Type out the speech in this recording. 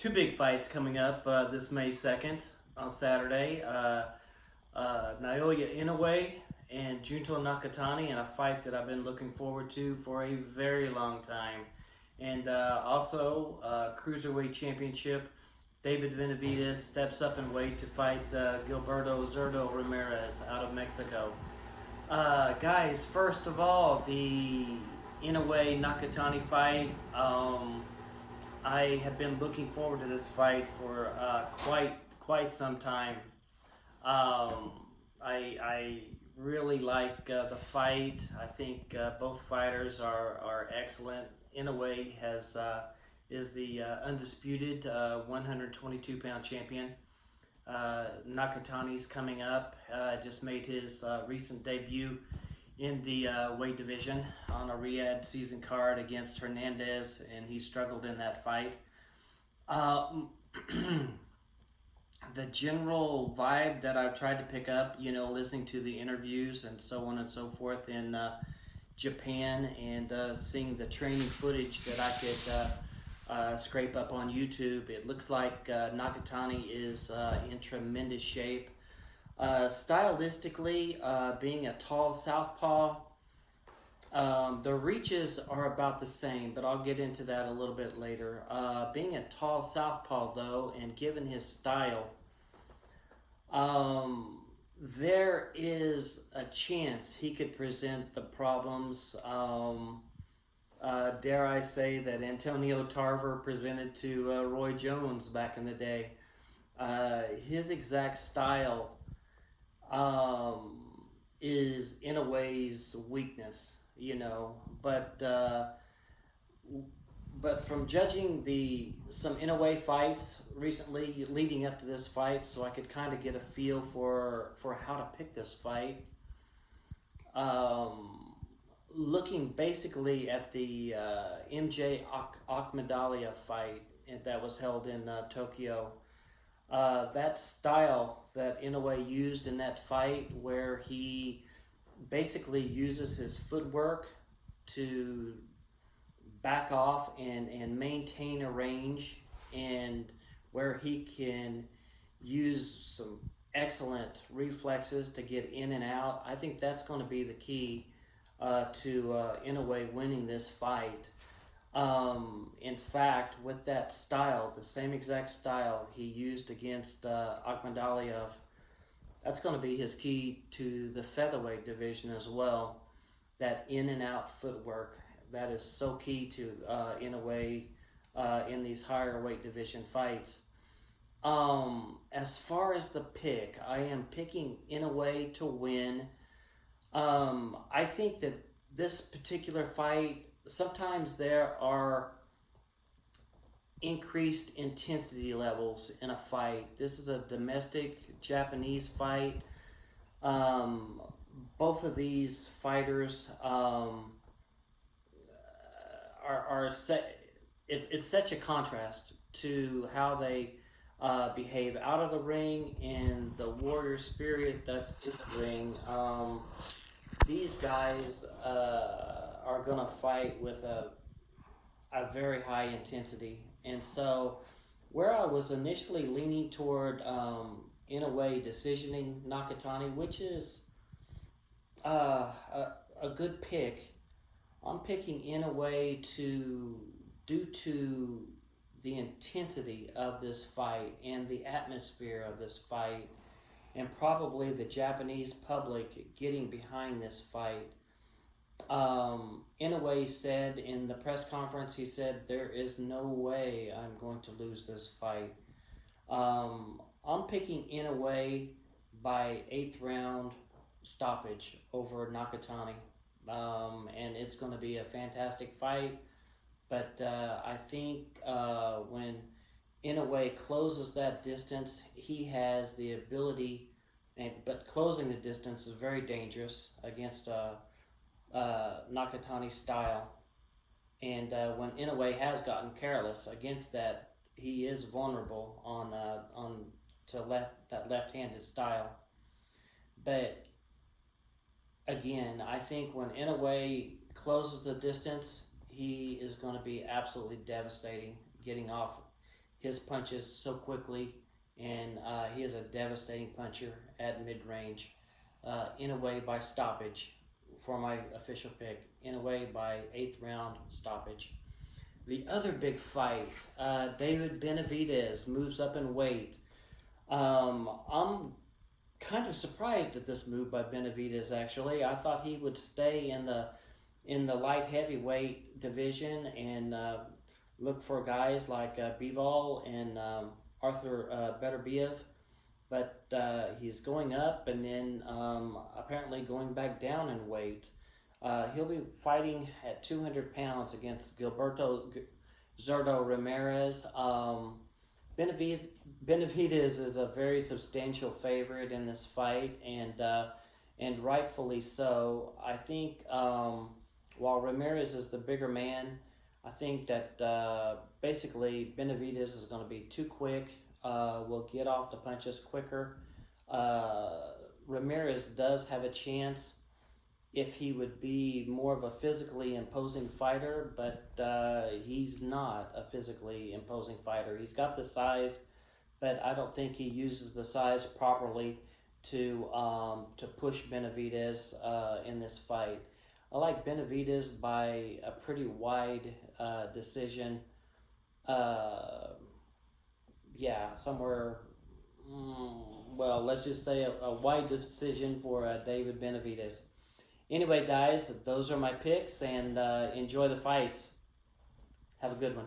Two big fights coming up this May 2nd on Saturday. Naoya Inoue and Junto Nakatani in a fight that I've been looking forward to for a very long time. And also, Cruiserweight Championship, David Benavides steps up in weight to fight Gilberto Zurdo Ramirez out of Mexico. Guys, first of all, the Inoue Nakatani fight. I have been looking forward to this fight for quite some time. Um, I really like the fight. I think both fighters are excellent. Inoue has is the undisputed 122-pound champion. Nakatani's coming up. Just made his recent debut in the weight division on a Riyadh season card against Hernandez, and he struggled in that fight. The general vibe that I've tried to pick up, listening to the interviews and so on and so forth in Japan, and seeing the training footage that I could scrape up on YouTube, it looks like Nakatani is in tremendous shape. Stylistically, being a tall southpaw, the reaches are about the same, but I'll get into that a little bit later. Being a tall southpaw, though, and given his style, there is a chance he could present the problems, dare I say, that Antonio Tarver presented to Roy Jones back in the day. His exact style is Inoue's weakness, but from judging some Inoue fights recently leading up to this fight, so I could kind of get a feel for how to pick this fight. Looking basically at the MJ Akhmadalia fight that was held in Tokyo, that style that Inoue used in that fight, where he basically uses his footwork to back off and maintain a range, and where he can use some excellent reflexes to get in and out. I think that's going to be the key to Inoue winning this fight. In fact, with that style, the same exact style he used against Akhmadaliev, that's going to be his key to the featherweight division as well. That in and out footwork, that is so key to Inoue in these higher weight division fights. As far as the pick, I am picking Inoue to win. I think that this particular fight, sometimes there are increased intensity levels in a fight. This is a domestic Japanese fight. Both of these fighters are set. It's such a contrast to how they behave out of the ring and the warrior spirit that's in the ring. These guys are gonna fight with a very high intensity, and so where I was initially leaning toward Inoue decisioning Nakatani, which is a good pick, I'm picking Inoue due to the intensity of this fight and the atmosphere of this fight, and probably the Japanese public getting behind this fight. Inoue said in the press conference, he said, "There is no way I'm going to lose this fight." I'm picking Inoue by 8th round stoppage over Nakatani. And it's going to be a fantastic fight. But I think when Inoue closes that distance, he has the ability, but closing the distance is very dangerous against Nakatani's style. And when Inoue has gotten careless against that, he is vulnerable on that left-handed style. But again, I think when Inoue closes the distance, he is going to be absolutely devastating, getting off his punches so quickly, and he is a devastating puncher at mid range. Inoue by stoppage for my official pick. Inoue by 8th round stoppage. The other big fight, David Benavides moves up in weight. I'm kind of surprised at this move by Benavides. Actually, I thought he would stay in the light heavyweight division and look for guys like Bivol and Arthur Beterbiev, but he's going up and then apparently going back down in weight. He'll be fighting at 200 pounds against Gilberto Zurdo Ramirez. Benavides, Benavides is a very substantial favorite in this fight, and rightfully so. I think while Ramirez is the bigger man, I think that basically Benavides is going to be too quick. Will get off the punches quicker. Ramirez does have a chance if he would be more of a physically imposing fighter, but he's not a physically imposing fighter. He's got the size, but I don't think he uses the size properly to push Benavides in this fight. I like Benavides by a pretty wide decision. Yeah, somewhere. Well, let's just say a wide decision for David Benavides. Anyway, guys, those are my picks, and enjoy the fights. Have a good one.